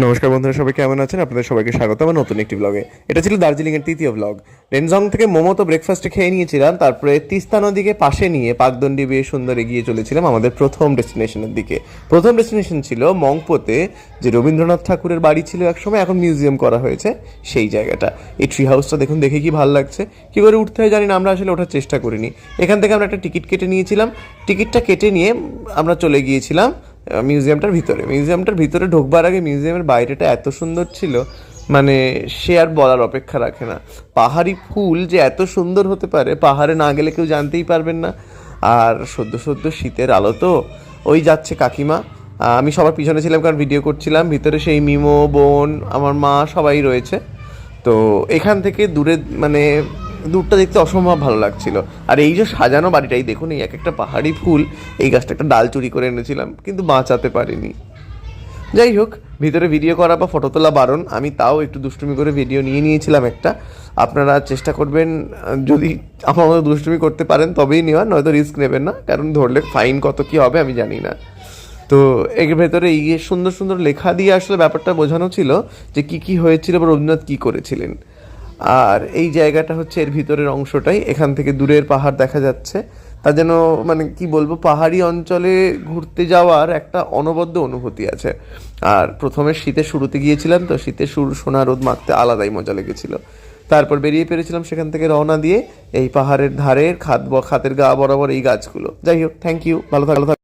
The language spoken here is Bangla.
নমস্কার বন্ধুরা, সবাই কেমন আছেন? আপনাদের সবাইকে স্বাগত আমার নতুন একটি ব্লগে। এটা ছিল দার্জিলিংয়ের তৃতীয় ব্লগ। রেনজং থেকে মোমো তো ব্রেকফাস্টে খেয়ে নিয়েছিলাম, তারপরে তিস্তা নদীকে পাশে নিয়ে পাকদণ্ডী বেয়ে সুন্দর এগিয়ে চলেছিলাম আমাদের প্রথম ডেস্টিনেশনের দিকে। প্রথম ডেস্টিনেশন ছিল মংপোতে, যে রবীন্দ্রনাথ ঠাকুরের বাড়ি ছিল একসময়, এখন মিউজিয়াম করা হয়েছে সেই জায়গাটা। এই ট্রি হাউসটা দেখুন, দেখে কি ভালো লাগছে। কী করে উঠতে হয় জানি না, আমরা আসলে ওঠার চেষ্টা করিনি। এখান থেকে আমরা একটা টিকিট কেটে নিয়েছিলাম। টিকিটটা কেটে নিয়ে আমরা চলে গিয়েছিলাম মিউজিয়ামটার ভিতরে ঢোকবার আগে মিউজিয়ামের বাইরেটা এত সুন্দর ছিল, মানে সে আর বলার অপেক্ষা রাখে না। পাহাড়ি ফুল যে এত সুন্দর হতে পারে, পাহাড়ে না গেলে কেউ জানতেই পারবেন না। আর সদ্য সদ্য শীতের আলো তো, ওই যাচ্ছে কাকিমা, আমি সবার পিছনে ছিলাম কারণ ভিডিও করছিলাম। ভিতরে সেই মিমো, বোন, আমার মা সবাই রয়েছে। তো এখান থেকে মানে দূরটা দেখতে অসম্ভব ভালো লাগছিল। আর এই যে সাজানো বাড়িটাই দেখুন, এই এক একটা পাহাড়ি ফুল। এই গাছটা একটা ডাল চুরি করে এনেছিলাম, কিন্তু বাঁচাতে পারিনি। যাই হোক, ভিতরে ভিডিও করা বা ফটো তোলা বারণ, আমি তাও একটু দুষ্টুমি করে ভিডিও নিয়ে নিয়েছিলাম একটা। আপনারা চেষ্টা করবেন, যদি আমার মতো দুষ্টুমি করতে পারেন তবেই নেওয়ার, নয়তো রিস্ক নেবেন না, কারণ ধরলে ফাইন কত কী হবে আমি জানি না। তো এর ভেতরে এই সুন্দর সুন্দর লেখা দিয়ে আসলে ব্যাপারটা বোঝানো ছিল যে কী কী হয়েছিল বা রবীন্দ্রনাথ কী করেছিলেন। আর এই জায়গাটা হচ্ছে এর ভিতরের অংশটাই, এখান থেকে দূরের পাহাড় দেখা যাচ্ছে। তা যেন মানে কি বলবো, পাহাড়ি অঞ্চলে ঘুরতে যাওয়ার একটা অনবদ্য অনুভূতি আছে। আর প্রথমে শীতের শুরুতে গিয়েছিলাম, তো শীতের শুরু সোনা রোদ মাখতে আলাদাই মজা লেগেছিল। তারপর বেরিয়ে পেরেছিলাম সেখান থেকে রওনা দিয়ে এই পাহাড়ের ধারের খাতের গা বরাবর এই গাছগুলো। যাই হোক, থ্যাংক ইউ, ভালো থাকো।